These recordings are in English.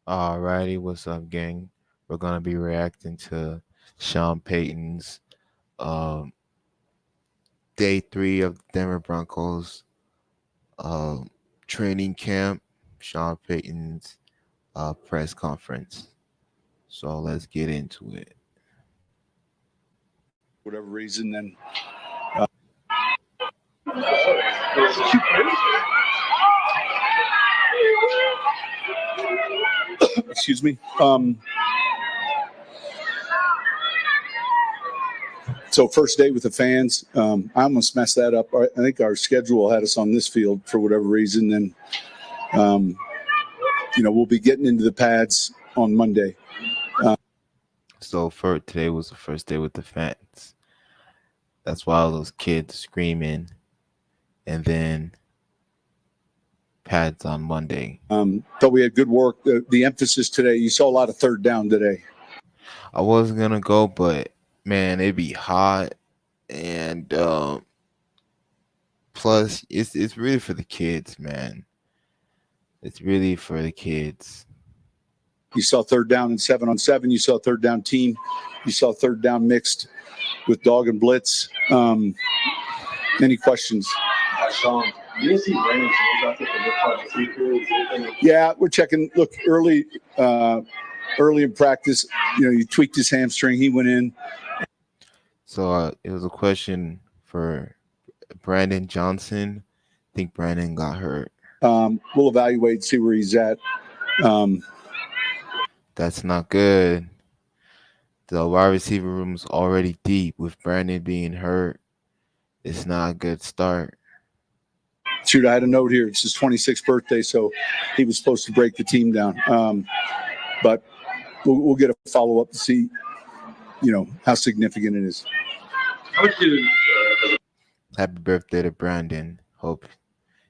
Alrighty, what's up, gang? We're gonna be reacting to Sean Payton's um, day 3 of the Denver Broncos um, training camp. Sean Payton's press conference. So let's get into it. Whatever reason, then excuse me. So first day with the fans, I almost messed that up. I think our schedule had us on this field for whatever reason. Then, we'll be getting into the pads on Monday. So for today was the first day with the fans. That's why all those kids screaming, and then pads on Monday. Thought we had good work. The emphasis today, you saw a lot of third down today. I wasn't gonna go, but man, it'd be hot, and plus it's really for the kids, man. It's really for the kids. You saw third down and 7-on-7. You saw third down team. You saw third down mixed with dog and blitz. Any questions? Sean, do you see Brandon out there for the Yeah, we're checking. Look, early in practice, he tweaked his hamstring. He went in. So it was a question for Brandon Johnson. I think Brandon got hurt. We'll evaluate, see where he's at. That's not good. The wide receiver room is already deep with Brandon being hurt. It's not a good start. Shoot, I had a note here. It's his 26th birthday, so he was supposed to break the team down. But we'll get a follow-up to see, how significant it is. How much do Happy birthday to Brandon. Hope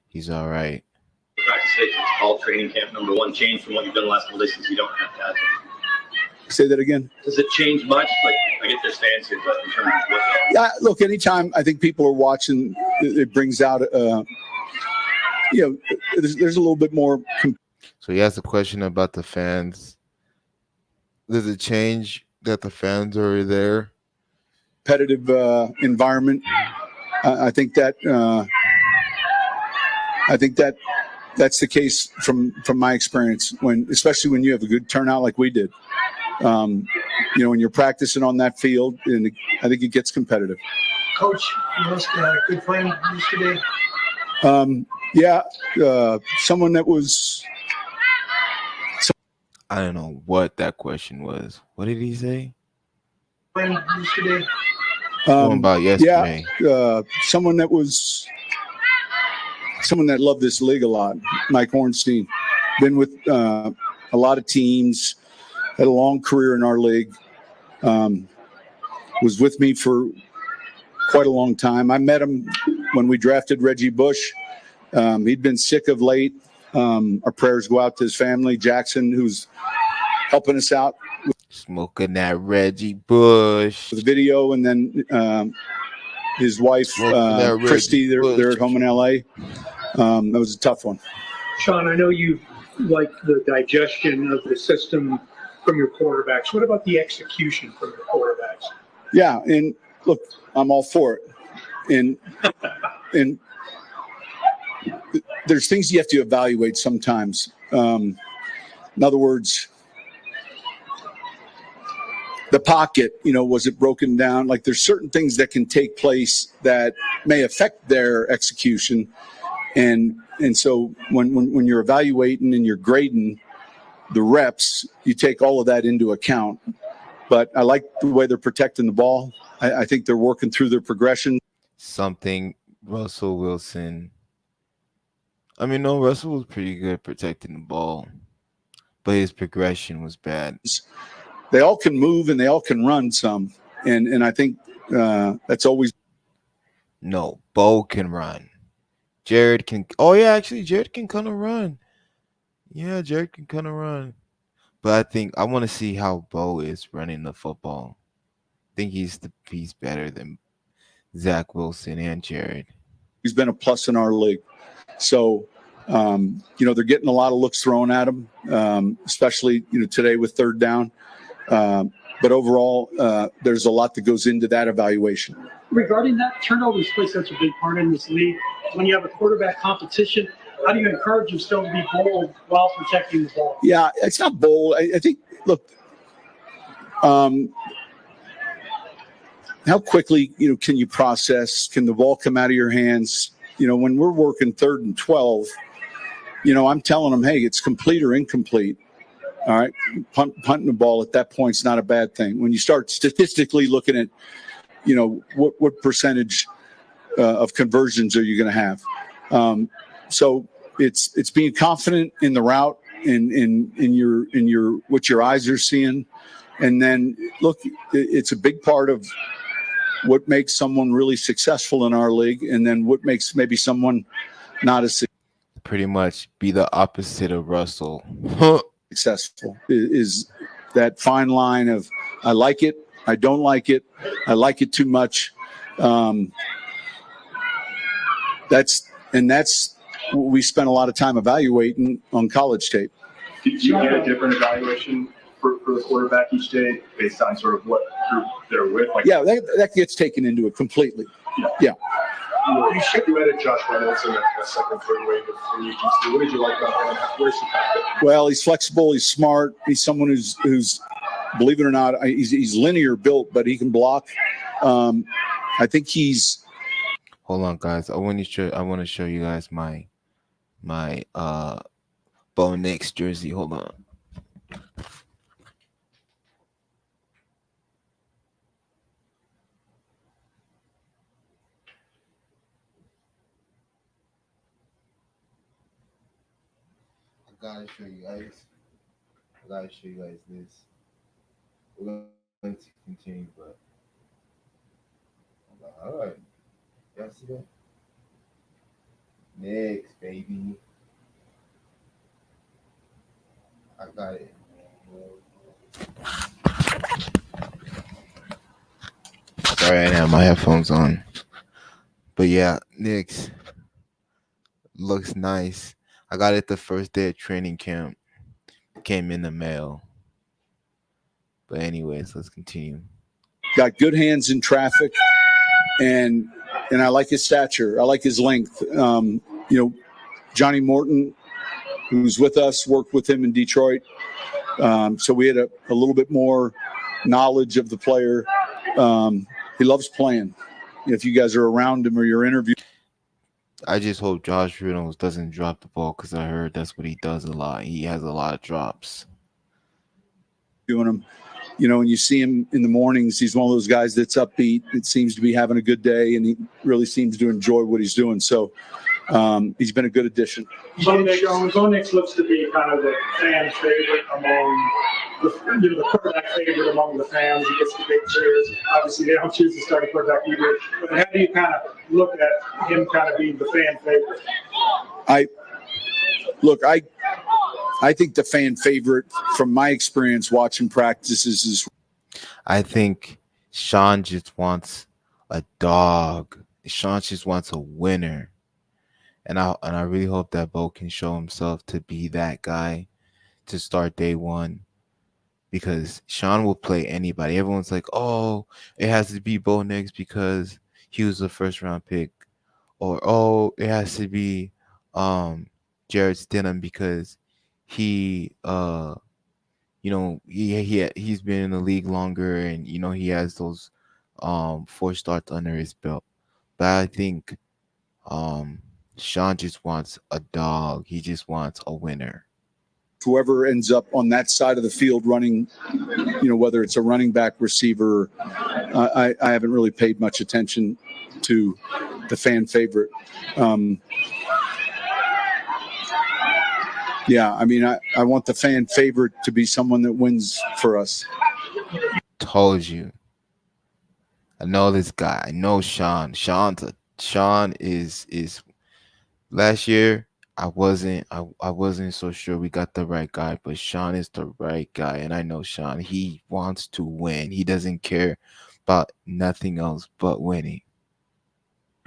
he's all right. practice today, all training camp number one, change from what you've done the last couple days since you don't have to add them? Say that again. Does it change much? Like, I get there's fans here, but in terms of what? Yeah, look, anytime I think people are watching, it brings out, there's a little bit more. So he asked a question about the fans. Does it change that the fans are there? Competitive environment. I think that that's the case from my experience. Especially when you have a good turnout like we did. When you're practicing on that field, and I think it gets competitive. Coach, you lost a good friend yesterday. Someone that was. I don't know what that question was. What did he say? Friend yesterday. About yesterday. Someone that loved this league a lot. Mike Ornstein, been with a lot of teams, had a long career in our league. Was with me for quite a long time. I met him when we drafted Reggie Bush. He'd been sick of late. Our prayers go out to his family. Jackson, who's helping us out. Smoking that Reggie Bush. The video, and then his wife, Christy, they're at home in L.A. That was a tough one. Sean, I know you like the digestion of the system from your quarterbacks. What about the execution from your quarterbacks? Yeah, and look, I'm all for it. And there's things you have to evaluate sometimes. In other words, the pocket, was it broken down? Like, there's certain things that can take place that may affect their execution. And so when you're evaluating and you're grading the reps, you take all of that into account. But I like the way they're protecting the ball. I think they're working through their progression. Something Russell Wilson. I mean, no, Russell was pretty good protecting the ball, but his progression was bad. They all can move and they all can run some. And I think that's always. No, Bo can run. Jared can. Oh, yeah, actually, Jared can kind of run. Yeah, Jared can kind of run. But I think I want to see how Bo is running the football. I think he's better than Zach Wilson and Jared. He's been a plus in our league. So They're getting a lot of looks thrown at them, especially today with third down. But overall, there's a lot that goes into that evaluation. Regarding that, turnovers play such a big part in this league. When you have a quarterback competition, how do you encourage yourself to be bold while protecting the ball? Yeah, it's not bold. I think, look, how quickly can you process? Can the ball come out of your hands? When we're working 3rd and 12, I'm telling them, hey, it's complete or incomplete. All right, punting the ball at that point is not a bad thing. When you start statistically looking at, what percentage of conversions are you going to have? So it's being confident in the route, in your what your eyes are seeing, and then look, it's a big part of what makes someone really successful in our league, and then what makes maybe someone not as Pretty much be the opposite of Russell. successful is that fine line of I like it, I don't like it, I like it too much. That's what we spent a lot of time evaluating on college tape. Do you get a different evaluation for the quarterback each day based on sort of what group they're with? Yeah, that gets taken into it completely. Yeah. You added Josh Reynolds in a second, third wave of UTC. What did you like about him? Where's he kind of? Well, he's flexible. He's smart. He's someone who's believe it or not, he's linear built, but he can block. I think he's. Hold on, guys. I want to show you guys my Bo Nix jersey. Hold on. I gotta show you guys. I gotta show you guys this. We're going to continue, but all right. Y'all see that? Next, baby. I got it. Sorry, I didn't have my headphones on. But yeah, Knicks looks nice. I got it the first day of training camp. Came in the mail. But anyways, let's continue. Got good hands in traffic, and I like his stature. I like his length. Johnny Morton, who's with us, worked with him in Detroit. So we had a little bit more knowledge of the player. He loves playing. If you guys are around him or you're interviewing. I just hope Josh Reynolds doesn't drop the ball because I heard that's what he does a lot. He has a lot of drops. Doing him, when you see him in the mornings, he's one of those guys that's upbeat. It seems to be having a good day, and he really seems to enjoy what he's doing. So he's been a good addition. Bo Nix looks to be kind of the fan favorite among the quarterback favorite among the fans. He gets the big cheers. Obviously, they don't choose to start a quarterback either. But how do you kind of look at him kind of being the fan favorite? I think the fan favorite, from my experience watching practices, is. I think Sean just wants a dog. Sean just wants a winner. And I really hope that Bo can show himself to be that guy to start day one. Because Sean will play anybody. Everyone's like, oh, it has to be Bo Nix because he was the first round pick. Or oh, it has to be Jared Stidham because he he's been in the league longer and he has those 4 starts under his belt. But I think Sean just wants a dog. He just wants a winner. Whoever ends up on that side of the field running, whether it's a running back, receiver, I haven't really paid much attention to the fan favorite. I want the fan favorite to be someone that wins for us. Told you. I know this guy. I know Sean. Sean is. Last year, I wasn't so sure we got the right guy, but Sean is the right guy, and I know Sean. He wants to win. He doesn't care about nothing else but winning.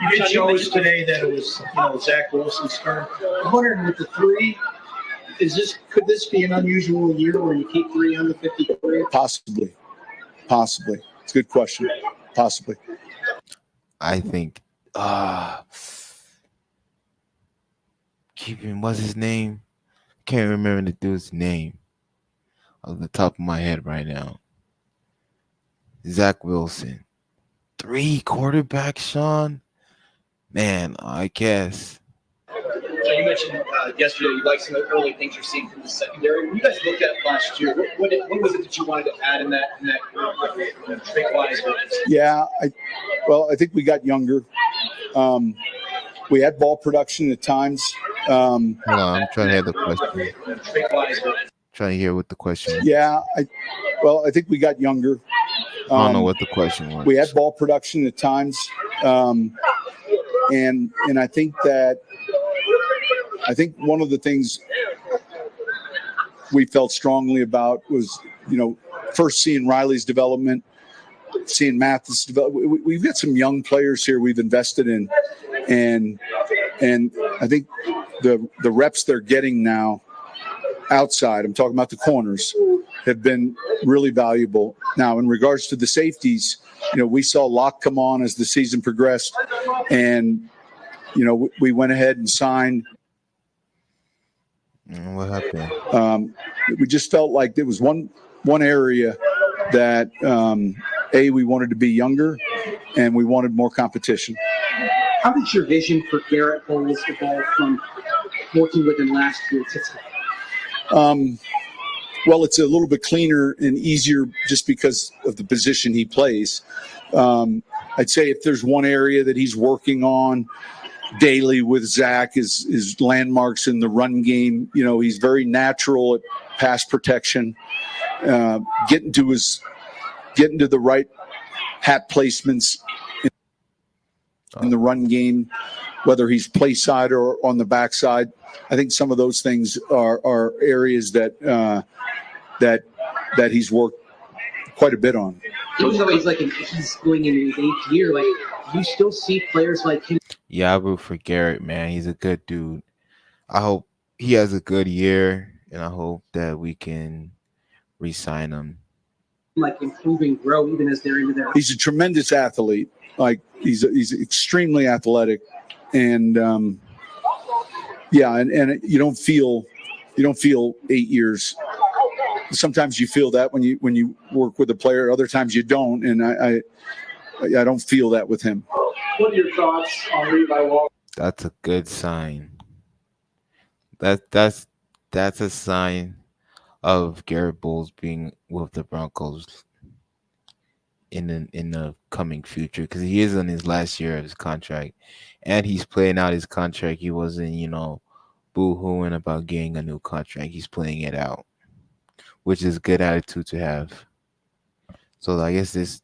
You did show us today that it was, Zach Wilson's turn. I'm wondering with the three, could this be an unusual year where you keep three on the 53? Possibly. It's a good question. Possibly. I think keeping what's his name? Can't remember the dude's name off the top of my head right now. Zach Wilson. 3 quarterbacks, Sean? Man, I guess. So you mentioned yesterday you like some of the early things you're seeing from the secondary. When you guys looked at last year, what was it that you wanted to add in that trait-wise? Yeah, I think we got younger. We had ball production at times. Hold on, I'm trying to hear the question. Trying to hear what the question is. Yeah, I think we got younger. I don't know what the question was. We had ball production at times, and I think one of the things we felt strongly about was, first seeing Riley's development, seeing Mathis develop. We've got some young players here we've invested in, and I think the reps they're getting now outside, I'm talking about the corners, have been really valuable. Now, in regards to the safeties, we saw Locke come on as the season progressed, and we went ahead and signed. What happened? We just felt like there was one area that we wanted to be younger, and we wanted more competition. How did your vision for Garrett Bowles evolve from working with him last year to today? Well, it's a little bit cleaner and easier just because of the position he plays. I'd say if there's one area that he's working on daily with Zach is landmarks in the run game. He's very natural at pass protection, getting to the right hat placements in the run game, whether he's play side or on the backside. I think some of those things are areas that he's worked quite a bit on. He's going into his 8th year. Like, do you still see players like him? Yeah, I root for Garrett, man. He's a good dude. I hope he has a good year, and I hope that we can re-sign him. Like, improve and grow even as they're into their. He's a tremendous athlete. Like, he's extremely athletic, and and you don't feel 8 years. Sometimes you feel that when you work with a player. Other times you don't, and I don't feel that with him. What are your thoughts on Levi Wallace? That's a good sign. That's a sign of Garrett Bowles being with the Broncos in the coming future, because he is in his last year of his contract, and he's playing out his contract. He wasn't, boo-hooing about getting a new contract. He's playing it out, which is a good attitude to have. So I guess this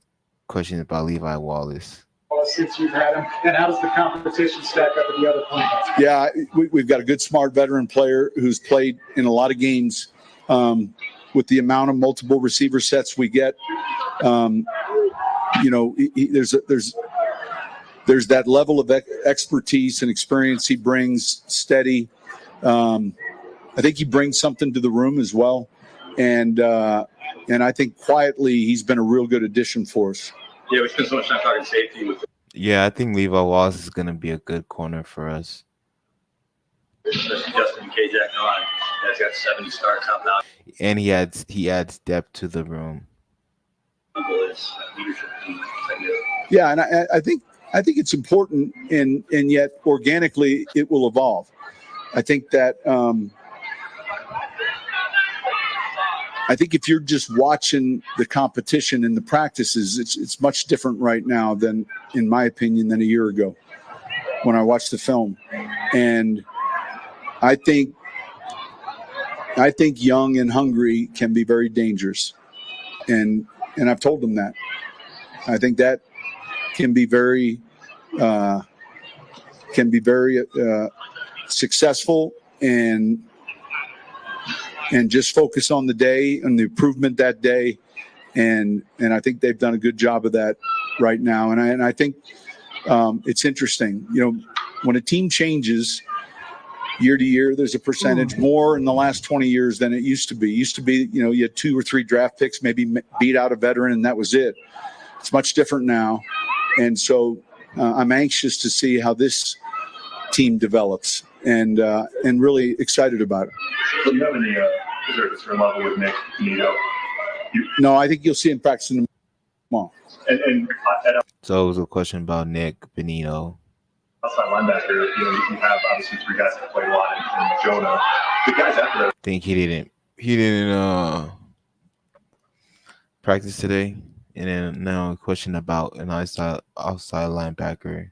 question is about Levi Wallace. Since you've had him, and how does the competition stack up with the other players? Yeah, we've got a good, smart veteran player who's played in a lot of games. With the amount of multiple receiver sets we get, there's that level of expertise and experience he brings. Steady. I think he brings something to the room as well, and I think quietly he's been a real good addition for us. Yeah, we spent so much time talking safety with. Yeah, I think Levi Wallace is going to be a good corner for us. Especially Justin Kajak on. He's got 70 starts out now. And he adds depth to the room. Yeah, and I think it's important, and yet organically it will evolve. I think that I think if you're just watching the competition in the practices, it's much different right now than, in my opinion, than a year ago when I watched the film. And I think young and hungry can be very dangerous. And I've told them that. I think that can be very successful and just focus on the day and the improvement that day. And I think they've done a good job of that right now. And I think it's interesting. When a team changes year to year, there's a percentage more in the last 20 years than it used to be. You had 2 or 3 draft picks, maybe beat out a veteran, and that was it. It's much different now. And so I'm anxious to see how this team develops and really excited about it. Do you have any, is there a certain level with Nick Benito? No, I think you'll see him practicing tomorrow. And So it was a question about Nick Benito. outside linebacker, you have obviously 3 guys that play a lot in Jonah. The guys after that, I think he didn't practice today. And then now a question about an outside linebacker.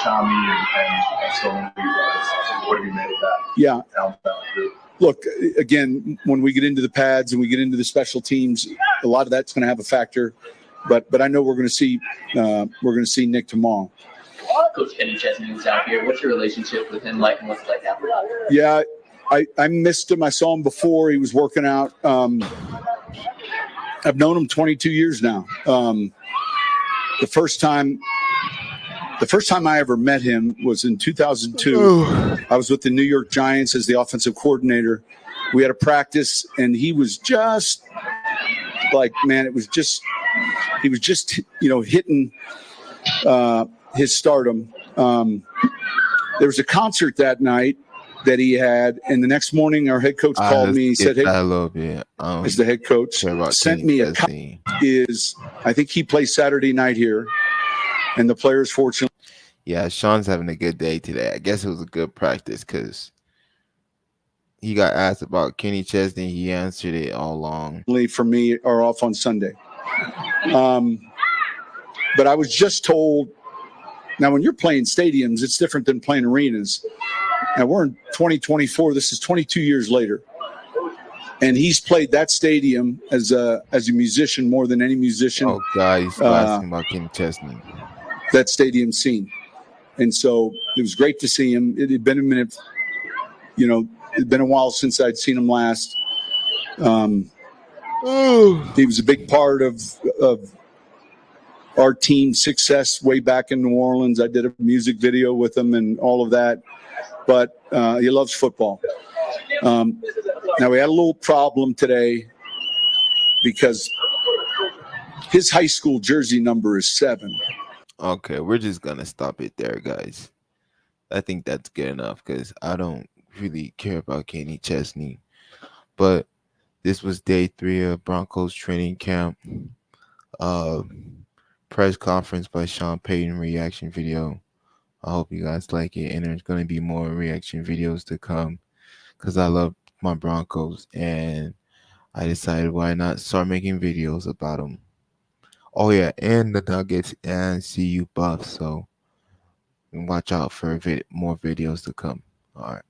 Chami and so many guys. What have you made of that? Yeah. Talent group? Look, again, when we get into the pads and we get into the special teams, a lot of that's going to have a factor. But I know we're going to see Nick tomorrow. Coach Kenny Chesney was out here. What's your relationship with him like, and what's it like after that? Yeah, I missed him. I saw him before. He was working out. I've known him 22 years now. The first time I ever met him was in 2002. I was with the New York Giants as the offensive coordinator. We had a practice, and he was just like, man, he was just hitting his stardom. There was a concert that night that he had, and the next morning our head coach called me. He said, "Hey, a little bit." as the head coach sent me a copy. I think he plays Saturday night here, and the players fortunately. Yeah, Sean's having a good day today. I guess it was a good practice because he got asked about Kenny Chesney. He answered it all along. For me, are off on Sunday. But I was just told. Now, when you're playing stadiums, it's different than playing arenas. Now, we're in 2024. This is 22 years later. And he's played that stadium as a musician more than any musician. Oh, God, he's asking about Kenny Chesney. That stadium scene. And so it was great to see him. It had been a minute, it'd been a while since I'd seen him last. He was a big part of our team's success way back in New Orleans. I did a music video with him and all of that. But he loves football. Now, we had a little problem today because his high school jersey number is 7. Okay, we're just going to stop it there, guys. I think that's good enough because I don't really care about Kenny Chesney. But this was day 3 of Broncos training camp. Press conference by Sean Payton reaction video. I hope you guys like it, and there's going to be more reaction videos to come because I love my Broncos, and I decided why not start making videos about them. Oh yeah, and the Nuggets and CU Buffs, so watch out for more videos to come. All right.